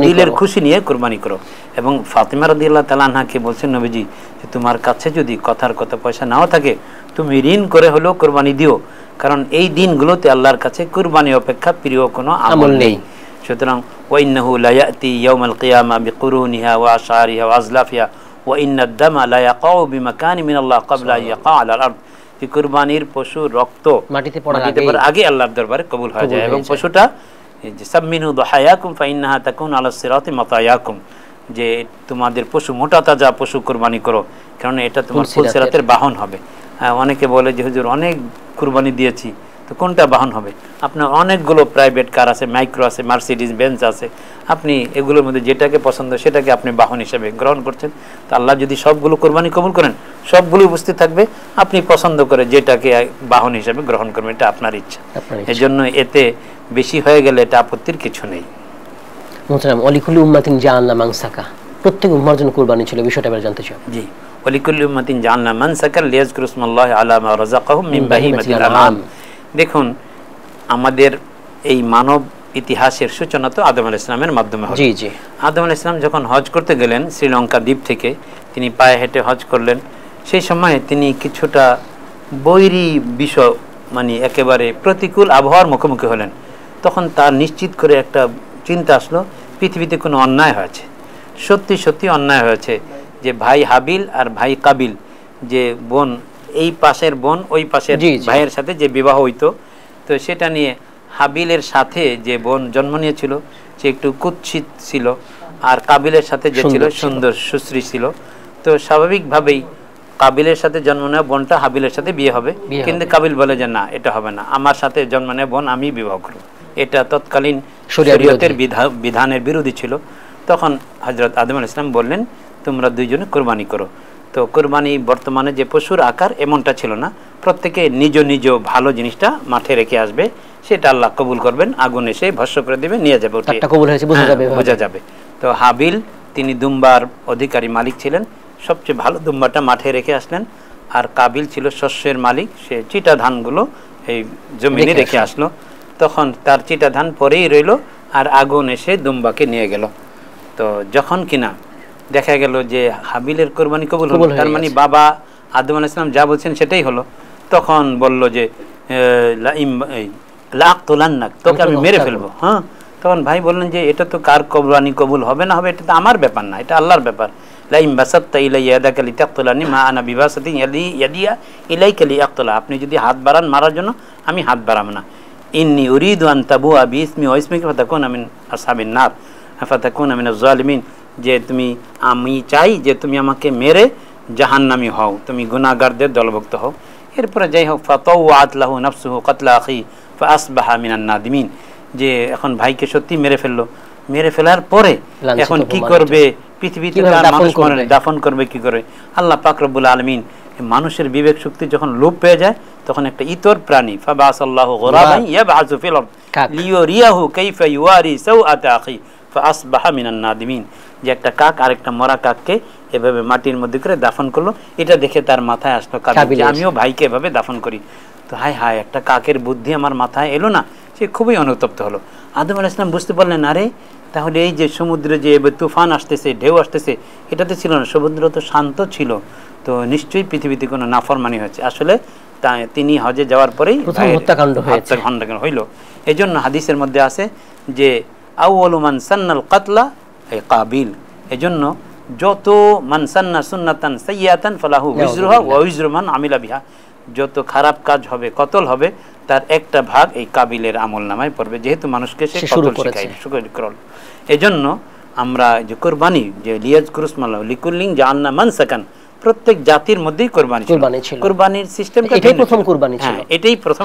দিলের খুশি নিয়ে কুরবানি করো। এবং ফাতিমা রাদিয়াল্লাহু তাআলা আনহাকে বলছেন নবীজি যে তোমার কাছে যদি কথার কথা পয়সা নাও থাকে, তুমি ঋণ করে হলেও কুরবানি দিও, কারণ এই দিনগুলোতে আল্লাহর কাছে কুরবানি অপেক্ষা প্রিয় কোনো আমল নেই। সুতরাং ওয়াইন্নাহু লা ইয়াতি ইয়াউমাল কিয়ামা বিকুরুনিহা ওয়া আশআরিহা ওয়া আজলাফিহা ওয়া ইন্নাদ দামা লা ইয়াকাউ বিমাকানি মিনাল্লাহ ক্বাবলা আন ইয়াকা আলাল আরদ। যে কুরবানির পশু রক্ত মাটিতে পড়ার আগে আল্লাহর দরবারে কবুল হয়ে যায়, এবং পশুটা যে সামিনু দুহায়াকুম ফাইন্নাহা তাকুন আলাস সিরাতি মাতায়াকুম, যে তোমাদের পশু মোটা তাজা পশু কুরবানি করো, কারণ এটা তোমার ফুল সিরাতের বাহন হবে। অনেকে বলে যে হুজুর অনেক কুরবানি দিয়েছি, তো কোনটা বাহন হবে? আপনার অনেকগুলো প্রাইভেট কার আছে, মাইক্রো আছে, মার্সিডিজ বেঞ্চ আছে, আপনি এগুলোর মধ্যে যেটাকে পছন্দ সেটাকে আপনি বাহন হিসেবে গ্রহণ করছেন। তো আল্লাহ যদি সবগুলো কুরবানি কবুল করেন, সবগুলো উপস্থিত থাকবে, আপনি পছন্দ করে যেটাকে বাহন হিসেবে গ্রহণ করবেন, এটা আপনার ইচ্ছা। এজন্য এতে বেশি হয়ে গেলে এটা আপত্তির কিছু নেই। মুহতারাম, ওয়ালিকুল্লি উম্মাতিন জাআলনা মানসাকা, প্রত্যেক উম্মার জন্য কুরবানি ছিল, বিষয়টা এবার জানতে চাই। জি, ওয়ালিকুল্লি উম্মাতিন জাআলনা মানসাকা লিয়াযকুরু ইসমাল্লাহি আলা মা রাযাকাহুম মিন বাহিমাতিল আনআম। দেখুন, আমাদের এই মানব ইতিহাসের সূচনা তো আদম আলাইহিস সালামের মাধ্যমে হলো। আদম আলাইহিস সালাম যখন হজ করতে গেলেন শ্রীলঙ্কা দ্বীপ থেকে, তিনি পায়ে হেঁটে হজ করলেন। সেই সময় তিনি কিছুটা বৈরী বিষয়, মানে একেবারে প্রতিকূল আবহাওয়ার মুখোমুখি হলেন। তখন তার নিশ্চিত করে একটা চিন্তা আসলো, পৃথিবীতে কোনো অন্যায় হয়েছে, সত্যি সত্যি অন্যায় হয়েছে, যে ভাই হাবিল আর ভাই কাবিল, যে বোন এই পাশের বোন ওই পাশের ভাইয়ের সাথে যে বিবাহ হইতো, তো সেটা নিয়ে হাবিলের সাথে যে বোন জন্ম নিয়েছিল সে একটু কুৎসিত ছিল, আর কাবিলের সাথে যে ছিল সুন্দর সুশ্রী ছিল। তো স্বাভাবিকভাবেই কাবিলের সাথে জন্ম নেওয়া বোনটা হাবিলের সাথে বিয়ে হবে, কিন্তু কাবিল বলে যে না, এটা হবে না, আমার সাথে জন্ম নেওয়া বোন আমি বিবাহ করব। এটা তৎকালীন শরীয়তের বিধানের বিরোধী ছিল। তখন হযরত আদম আলাইহিস সালাম বললেন, তোমরা দুইজনে কুরবানি করো। তো কুরবানি বর্তমানে যে পশুর আকার এমনটা ছিল না, প্রত্যেকে নিজ নিজ ভালো জিনিসটা মাঠে রেখে আসবে, সেটা আল্লাহ কবুল করবেন, আগুন এসে ভস্ম করে দেবে, নিয়ে যাবে, বোঝা যাবে। তো হাবিল তিনি দুম্বার অধিকারী মালিক ছিলেন, সবচেয়ে ভালো দুম্বাটা মাঠে রেখে আসলেন। আর কাবিল ছিল শস্যের মালিক, সে চিটা ধানগুলো এই জমিনে রেখে আসলো। তখন তার চিটা ধান পরেই রইল, আর আগুন এসে দুম্বাকে নিয়ে গেল। তো যখন কিনা দেখা গেল যে হাবিলের কোরবানি কবুল হলো, তার মানে বাবা আদম আলাইহিস সালাম যা বলছেন সেটাই হলো। তখন বলল যে লাআকতুলান্নাক, তোকে আমি মেরে ফেলবো। হ্যাঁ, তখন ভাই বললেন যে এটা তো কার কোরবানি কবুল হবে না হবে এটা তো আমার ব্যাপার না, এটা আল্লাহর ব্যাপার। লাইম বাসাত্তা ইলাইয়া ইয়াদাকা লিতাকতুলানি মা আনা বিবাসাতিন ইয়াদিয়া ইলাইকা লিআকতুলা, আপনি যদি হাত বাড়ান মারার জন্য, আমি হাত বাড়াবো না। ইন্নী উরিদু আন তাবুআ বিইসমি ওয়া ইসমিকা ফাতাকুনা মিন আসহাবিন নার ফাতাকুনা মিনাজ জালিমিন, যে আমি চাই যে তুমি আমাকে মেরে জাহান্নামী হও, তুমি গুনাহগারদের দলভুক্ত হও। এরপরে যাই হোক, ফাতাওয়াত লাহু নাফসুহু কাতলা আখি ফাআসবাহা মিনান নাদিমিন, যে এখন ভাইকে সত্যি মেরে ফেললো, মেরে ফেলার পরে এখন কি করবে, পৃথিবীতে মানুষ দাফন করবে কি করে? আল্লাহ পাক রব্বুল আলামিন মানুষের বিবেক শক্তি যখন লোপ পেয়ে যায়, তখন একটা ইতর প্রাণী ফাবাসাল্লাহু গুরাবান ইয়াবআসু ফিল আরদ লিয়ুরিয়াহু কাইফা ইওয়ারি সাওআতা আখি ফাআসবাহা মিনান নাদিমিন, যে একটা কাক আরেকটা মরা কাককে এভাবে মাটির মধ্যে করে দাফন করলো। এটা দেখে তার মাথায় আসলো কাবিল, আমিও ভাইকে এভাবে দাফন করি। তো হায় হায়, একটা কাকের বুদ্ধি আমার মাথায় এলো না, সে খুবই অনুতপ্ত হলো। আদম আলাইহিস সালাম বুঝতে পারলেন, আরে তাহলে এই যে সমুদ্রে যে তুফান আসতেছে, ঢেউ আসতেছে, এটাতে ছিল না, সমুদ্র তো শান্ত ছিল, তো নিশ্চয়ই পৃথিবীতে কোনো নাফরমানি হয়েছে। আসলে তিনি হজে যাওয়ার পরেই হত্যাকাণ্ড হইল। এই জন্য হাদিসের মধ্যে আছে যে আউয়ালু মান সান্নাল কাতলা কাবিল, এজন্য যত মান সান্না সুন্নাতান সাইয়্যাতান ফালাহু উজরুহা ওয়া উজরু মান আমিলা বিহা, যত খারাপ কাজ হবে, কতল হবে, তার একটা ভাগ এই কাবিলের আমলনামায় পড়বে, যেহেতু মানুষকে সে কতল শিখায়। এজন্য আমরা যে কুরবানি, যে লিয়াজকুরুসমাল্লাহ লিকুল্লিন জাআলনা মানসাকান, প্রত্যেক জাতির মধ্যেই কুরবানি ছিল। কুরবানির সিস্টেমটা এটাই প্রথম কুরবানি ছিল। এটাই প্রথম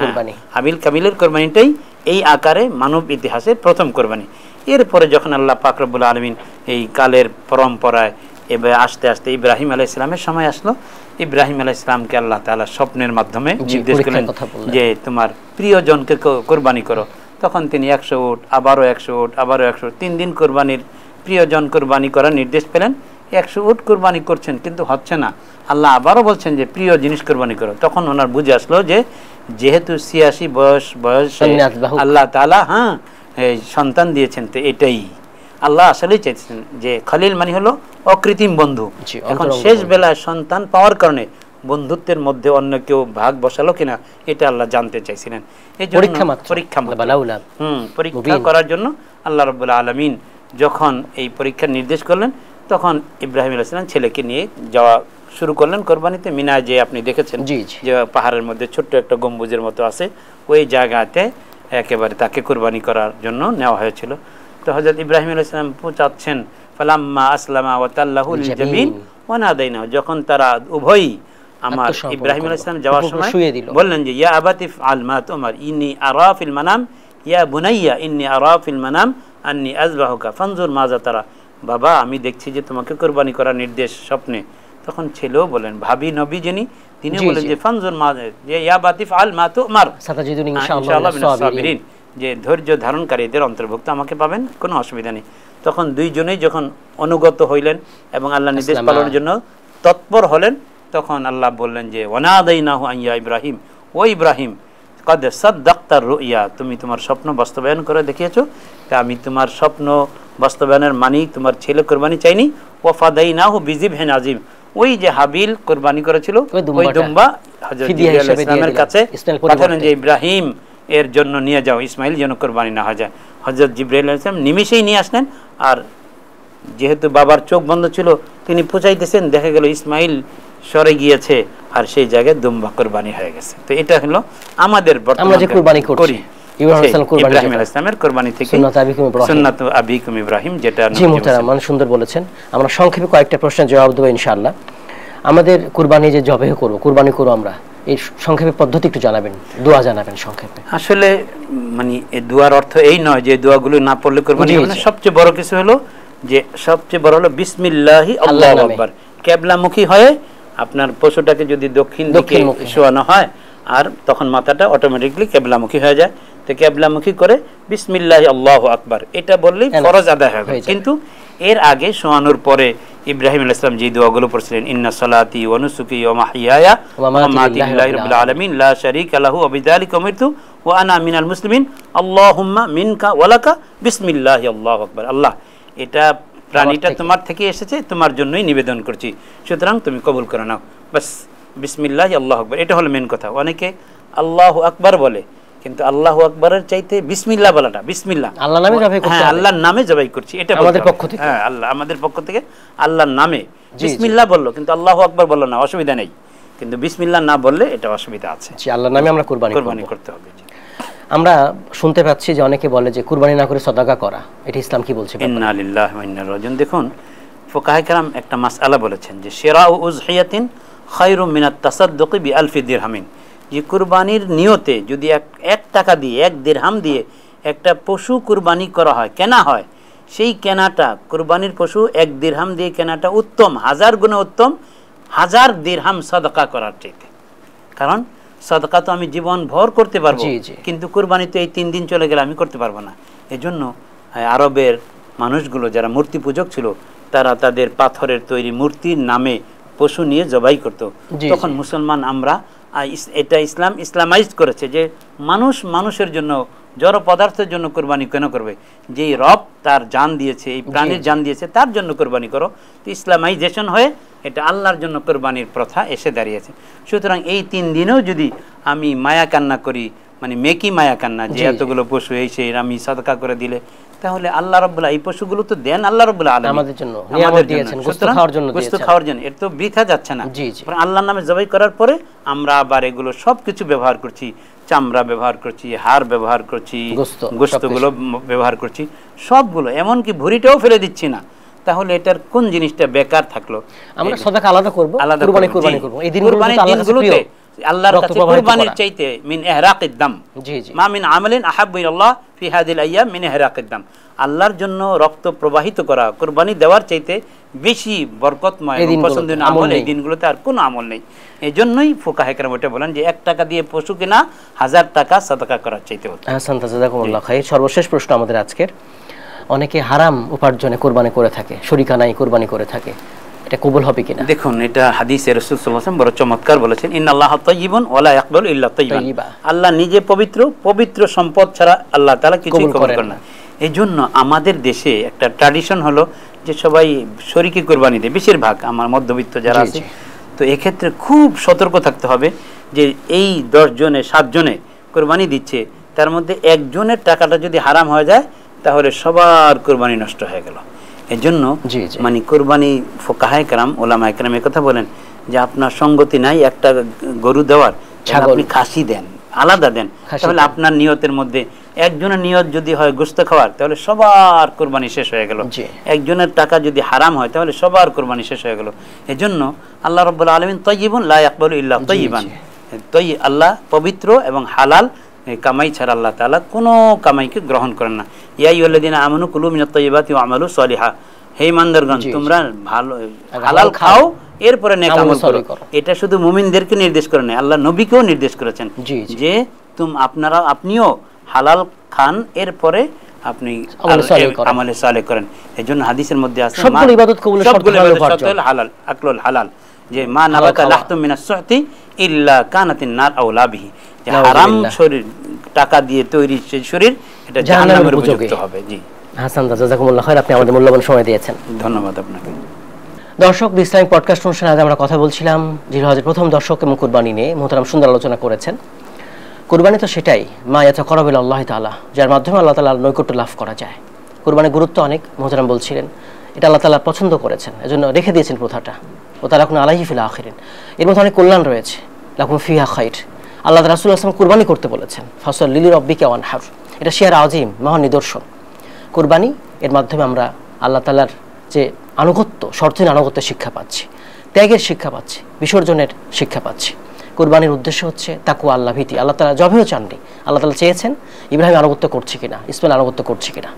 কুরবানি। হাবিল কাবিলের কুরবানিটাই এই আকারে মানব ইতিহাসের প্রথম কুরবানি। এরপরে যখন আল্লাহ পাক রব্বুল আলামিন এই কালের পরম্পরায় এবার আস্তে আস্তে ইব্রাহিম আলাইহিস সালামের সময় আসলো, ইব্রাহিম আলাইহিস সালামকে আল্লাহ তাআলা স্বপ্নের মাধ্যমে নির্দেশ করলেন যে তোমার প্রিয়জনকে কুরবানি করো। তখন তিনি 100 উট, আবারও 100 উট, আবারও 100 উট, 3 দিন কুরবানির প্রিয়জন কুরবানি করার নির্দেশ পেলেন। 100 উট কুরবানি করছেন কিন্তু হচ্ছে না, আল্লাহ আবারও বলছেন যে প্রিয় জিনিস কুরবানি করো। তখন ওনার বুঝে আসলো যে যেহেতু 86 বয়সে আল্লাহ তাআলা সন্তান দিয়েছেন, তো এটাই আল্লাহ আসলেই চাইছেন যে খলিল মানে হলো অকৃত্রিম বন্ধু। এখন শেষ বেলায় সন্তান পাওয়ার কারণে বন্ধুত্বের মধ্যে অন্য কেউ ভাগ বসালো কিনা এটা আল্লাহ জানতে চাইছিলেন। এই জন্য পরীক্ষা করার জন্য আল্লাহ রাব্বুল আলামিন যখন এই পরীক্ষার নির্দেশ করলেন, তখন ইব্রাহিম আলাইহিস সালাম ছেলেকে নিয়ে যাওয়া শুরু করলেন কোরবানিতে। মিনায় যে আপনি দেখেছেন যে পাহাড়ের মধ্যে ছোট্ট একটা গম্বুজের মতো আছে, ওই জায়গাতে একেবারে তাকে কুরবানি করার জন্য নেওয়া হয়েছিল। তো হযরত ইব্রাহিম আলাইহিস সালাম পৌঁছাচ্ছেন, ফালাম্মা আসলামা ওয়া তাল্লাহু লিল জাবিন ওয়া নাদাইনাহু, যখন তারা উভয়ই আমার ইব্রাহিম আলাইহিস সালাম যাওয়ার সময় বললেন যে ইয়া আবাতি ফাআল মা তুমার ইন্নী আরা ফিল মানাম ইয়া বুনাইয়া ইন্নী আরা ফিল মানাম আন্নী আযবাহুকা ফানজুর মাযা তারা, বাবা আমি দেখছি যে তোমাকে কুরবানি করার নির্দেশ স্বপ্নে। তখন ছেলেও বলেন, ভাবি নবী যিনি তিনি বলেন যে ফানজুর মাযা যে ইয়া আবাতি ফাআল মা তুমার সাতাজিদুন ইনশাআল্লাহ মিনাস সাবিরিন, যে ধৈর্য ধারণকারীদের অন্তর্ভুক্ত আমাকে পাবেন, কোনো অসুবিধা নেই। তখন দুইজনেই যখন অনুগত হইলেন এবং আল্লাহ নির্দেশ পালনের জন্য তৎপর হলেন, তখন আল্লাহ বললেন যে ওয়ানাদাইনাহু আইয়া ইব্রাহিম, ও ইব্রাহিম কাদ সাদ্দাক্তার রুইয়া, তুমি তোমার স্বপ্ন বাস্তবায়ন করে দেখিয়েছো, তা আমি তোমার স্বপ্ন বাস্তবায়নের মানি তোমার ছেলে কুরবানি চাইনি। ওয়াফাদাইনাহু বিযিবহিন আযীম, ওই যে হাবিল কুরবানি করেছিল ওই দুম্বা হযরত জিবরাইল আলাইহিস সালামের কাছে পাঠালেন যে ইব্রাহিম এর জন্য নিয়ে যাও, ইসমাইল যেন কুরবানি না হয়ে যায়। হযরত জিবরাইল আলাইহিস সালাম নিমেষেই নিয়ে আসলেন, আর যেহেতু বাবার চোখ বন্ধ ছিল তিনি পৌঁছাইতেছেন, দেখা গেল ইসমাইল সরে গিয়েছে আর সেই জায়গায় দুম্বা কুরবানি হয়ে গেছে। তো এটা হলো আমাদের বর্তমানে যে কুরবানি করি ইব্রাহিম আলাইহিস সালামের কুরবানি থেকে সুন্নাত আবিকুম ইব্রাহিম, যেটা জি মুহতারাম মান সুন্দর বলেছেন। আমরা সংক্ষেপে কয়েকটা প্রশ্নের জবাব দেব ইনশাআল্লাহ। আমাদের কুরবানি যে জবাই করব, কুরবানি করব আমরা, এই সংক্ষেপে পদ্ধতি একটু জানাবেন, দোয়া জানাবেন সংক্ষেপে। আসলে মানে এই দোয়ার অর্থ এই নয় যে দোয়াগুলো না পড়লে কুরবানি হবে না। সবচেয়ে বড় কিছু হলো যে সবচেয়ে বড় হলো বিসমিল্লাহি আল্লাহু আকবার, কিবলামুখী হয়ে আপনার পশুটাকে যদি দক্ষিণ দিকে শোয়ানো হয় আর তখন মাথাটা অটোমেটিক্যালি কিবলামুখী হয়ে যায়, তো কিবলামুখী করে বিসমিল্লাহি আল্লাহু আকবার এটা বললেই ফরজ আদায় হবে। কিন্তু এর আগে শোয়ানোর পরে ইব্রাহিম আলাইহিস সালাম যে দোয়াগুলো পড়ছিলেন, ইন্না সালাতি ওয়া নুসুকি ওয়া মাহইয়ায়া ওয়া মামাতি লিল্লাহি রাব্বিল আলামিন লা শারীকা লাহু ওয়া বিযালিকা উমিরতু ওয়া আনা মিনাল মুসলিমিন আল্লাহুম্মা মিনকা ওয়া লাকা বিসমিল্লাহি আল্লাহু আকবার, আল্লাহ এটা প্রাণীটা তোমার থেকে এসেছে, তোমার জন্যই নিবেদন করছি, সুতরাং তুমি কবুল করে নাও, বাস বিসমিল্লাহি আল্লাহু আকবার, এটা হলো মেন কথা। অনেকে আল্লাহু আকবার বলে, কিন্তু আল্লাহু আকবারের চাইতে বিসমিল্লাহ বলাটা, বিসমিল্লাহ আল্লাহর নামে জবাই করছি, হ্যাঁ আল্লাহর নামে জবাই করছি, এটা আমাদের পক্ষ থেকে, হ্যাঁ আল্লাহ আমাদের পক্ষ থেকে আল্লাহর নামে বিসমিল্লাহ বললো, কিন্তু আল্লাহু আকবার বললো না, অসুবিধা নেই, কিন্তু বিসমিল্লাহ না বললে এটা অসুবিধা আছে। জি, আল্লাহর নামে আমরা কুরবানি করতে হবে। আমরা শুনতে পাচ্ছি যে অনেকে বলে যে কুরবানি না করে সাদাকা করা, এটা ইসলাম কি বলছে? ইন্না লিল্লাহি ওয়া ইন্না ইলাইহি রাজিউন। দেখুন ফুকাহায়ে কেরাম একটা মাসআলা বলেছেন যে শিরাউ উযহিয়াতিন খায়রুম মিনাত তাসাদ্দুকি বিআলফি দিরহামিন, যে কুরবানির নিয়তে যদি 1 টাকা দিয়ে 1 দিরহাম দিয়ে একটা পশু কুরবানি করা হয়, কেনা হয়, সেই কেনাটা কুরবানির পশু 1 দিরহাম দিয়ে কেনাটা উত্তম, 1000 গুণে উত্তম 1000 দিরহাম সাদাকা করার চাইতে। কারণ সাদাকা তো আমি জীবন ভর করতে পারবো, কিন্তু কুরবানি তো এই 3 দিন চলে গেলে আমি করতে পারবো না। এজন্য আরবের মানুষগুলো যারা মূর্তি পূজক ছিল, তারা তাদের পাথরের তৈরি মূর্তির নামে পশু নিয়ে জবাই করত। তখন মুসলমান আমরা এটা ইসলামাইজ করেছে যে মানুষের জন্য জড় পদার্থের জন্য কোরবানি কেন করবে? যেই রব তার জান দিয়েছে, এই প্রাণীর জান দিয়েছে, তার জন্য কোরবানি করো। তো ইসলামাইজেশন হয়ে এটা আল্লাহর জন্য কোরবানির প্রথা এসে দাঁড়িয়েছে। সুতরাং এই 3 দিনেও যদি আমি মায়া কান্না করি, মানে মেকি মায়া কান্না, যে এতগুলো পশু এই সেই আমি সাদকা করে দিলে, তাহলে আল্লাহ রাব্বুল এই পশুগুলো তো দেন আল্লাহ রাব্বুল আলামিন আমাদের জন্য, নিয়ামত দিয়েছেন, গোশত খাওয়ার জন্য দিয়েছেন, গোশত খাওয়ার জন্য। এর তো বৃথা যাচ্ছে না। আল্লাহর নামে জবাই করার পরে আমরা আবার এগুলো সবকিছু ব্যবহার করছি, চামড়া ব্যবহার করছি, হাড় ব্যবহার করছি, গোশতগুলো ব্যবহার করছি, সবগুলো, এমনকি ভুঁড়িটাও ফেলে দিচ্ছি না। তাহলে এটার কোন জিনিসটা বেকার থাকলো? আমরা সাদাকা আলাদা করব, কুরবানি করব। এই দিনগুলোতে আল্লাহর কাছে কুরবানির চাইতে মিন ইহরাকিদ দাম, মা মিন আমালিন আহাব্বু ইলাল্লাহ ফি হাযিল আইয়াম মিন ইহরাকিদ দাম। আল্লাহর জন্য রক্ত প্রবাহিত করা কুরবানি দেওয়ার চাইতে বেশি বরকতময় এবং পছন্দের আমল এই দিনগুলোতে আর কোনো আমল নেই। এজন্যই ফুকাহে কেরাম ওটা বলেন যে 1 টাকা দিয়ে পশু কিনা 1000 টাকা সাদাকা করার চাইতে হতো। হাসান, জাযাকুমুল্লাহ খাইর। সর্বশেষ প্রশ্ন আমাদের আজকের, অনেকে হারাম উপার্জনে কুরবানি করে থাকে, শরিকানাই কুরবানি করে থাকে, এটা কবুল হবে কিনা? দেখুন, এটা হাদিসে রাসূল সাল্লাল্লাহু আলাইহি ওয়াসাল্লাম বড় চমৎকার বলেছেন, ইন্নাল্লাহা তাইয়্যিবুন ওয়া লা ইয়াকবালু ইল্লা তাইয়্যিবান। আল্লাহ নিজে পবিত্র, পবিত্র সম্পদ ছাড়া আল্লাহ তাআলা কিছুই কবুল করেন না। এইজন্য আমাদের দেশে একটা ট্র্যাডিশন হলো যে সবাই শরীকি কুরবানি দেয়, বেশিরভাগ আমার মধ্যবিত্ত যারা আছে। তো এক্ষেত্রে খুব সতর্ক থাকতে হবে যে এই 10 জনে 7 জনে কুরবানি দিচ্ছে, তার মধ্যে একজনের টাকাটা যদি হারাম হয়ে যায় তাহলে সবার কুরবানি নষ্ট হয়ে গেল। এজন্য মানে কুরবানি ফুকাহায়ে কেরাম, উলামায়ে কেরাম কথা বলেন যে আপনার সঙ্গতি নাই একটা গরু দেওয়ার, আপনি খাসি দেন, আলাদা দেন। তাহলে আপনার নিয়তের মধ্যে একজনের নিয়ত যদি হয় গোশত খাওয়ার, তাহলে সবার কুরবানি শেষ হয়ে গেল। একজনের টাকা যদি হারাম হয় তাহলে সবার কুরবানি শেষ হয়ে গেল। এজন্য আল্লাহ রাব্বুল আলামিন তাইয়্যিবুন লা ইয়াকবালু ইল্লা তাইয়্যিবান, আল্লাহ পবিত্র এবং হালাল কামাই ছাড়া আল্লাহ তাআলা কোনো কামাইকে গ্রহণ করেন না। ইয়া আইয়ুহাল্লাযীনা আমানু কুলু মিনাত তাইয়্যিবাতি ওয়া আমালু সলিহা, হে ইমানদারগণ তোমরা ভালো হালাল খাও, এরপরে নেক আমল করো। এটা শুধু মুমিনদেরকে নির্দেশ করে না, আল্লাহ নবীকেও নির্দেশ করেছেন যে আপনিও হালাল খান, এরপরে আপনি আমলে সালেহ করেন। এজন্য হাদিসের মধ্যে আছে সবগুলো ইবাদত কবুলের শর্ত হলো হালাল, আকলুল হালাল, যে মা নাবাতা লাহতুম মিনাস সুহতি ইল্লা কানাতিন নার আওলা বিহি, যে হারাম শরীর টাকা দিয়ে তৈরি সেই শরীর এটা জাহান্নামের উপযুক্ত হবে। জি হাসান, জাযাকুমুল্লাহ খাইর, আপনি আমাদের মূল্যবান সময় দিয়েছেন, ধন্যবাদ আপনাকে। দর্শক, দি ইসলামিক পডকাস্ট অনুষ্ঠানে আজ আমরা কথা বলছিলাম জিলহজের প্রথম দর্শক এবং কুরবানি নিয়ে। মোহতারাম সুন্দর আলোচনা করেছেন। কুরবানি তো সেটাই, মা ইয়াতাকাররাবু ইলাল্লাহি তাআলা, যার মাধ্যমে আল্লাহ তাআলার নৈকট্য লাভ করা যায়। কুরবানির গুরুত্ব অনেক, মোহতারাম বলছিলেন, এটা আল্লাহ তাআলা পছন্দ করেছেন, এজন্য রেখে দিয়েছেন প্রথাটা। ও তারাকুনা আলাইহি ফিল আখিরিন, এর মধ্যে অনেক কল্যাণ রয়েছে। লাকুম ফিহা খাইর, আল্লাহ রাসূলুল্লাহ সাল্লাল্লাহু আলাইহি ওয়াসাল্লাম কুরবানি করতে বলেছেন, ফাসাল্লি লিরাব্বিকা ওয়ানহার, এটা শিয়ার আযীম, মহান নিদর্শন। কুরবানি এর মাধ্যমে আমরা আল্লাহ তাআলার যে আনুগত্য, শর্তহীন আনুগত্যের শিক্ষা পাচ্ছি, ত্যাগের শিক্ষা পাচ্ছি, বিসর্জনের শিক্ষা পাচ্ছি। কুরবানির উদ্দেশ্য হচ্ছে তাকওয়া, আল্লাহ ভীতি। আল্লাহ তাআলা জবেও চাননি, আল্লাহ তাআলা চেয়েছেন ইব্রাহিম আনুগত্য করছে কিনা, ইসমাইল আনুগত্য করছে কিনা।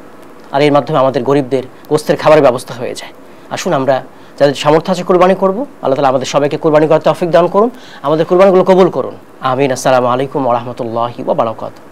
আর এর মাধ্যমে আমাদের গরিবদের গোশতের খাবারের ব্যবস্থা হয়ে যায়। আসুন আমরা যাদের সামর্থ্য আছে কুরবানি করব। আল্লাহ তাআলা আমাদের সবাইকে কুরবানি করার তৌফিক দান করুন, আমাদের কুরবানিগুলো কবুল করুন। আমিন। আসসালামু আলাইকুম ওয়া রাহমাতুল্লাহি ওয়া বারাকাতুহু।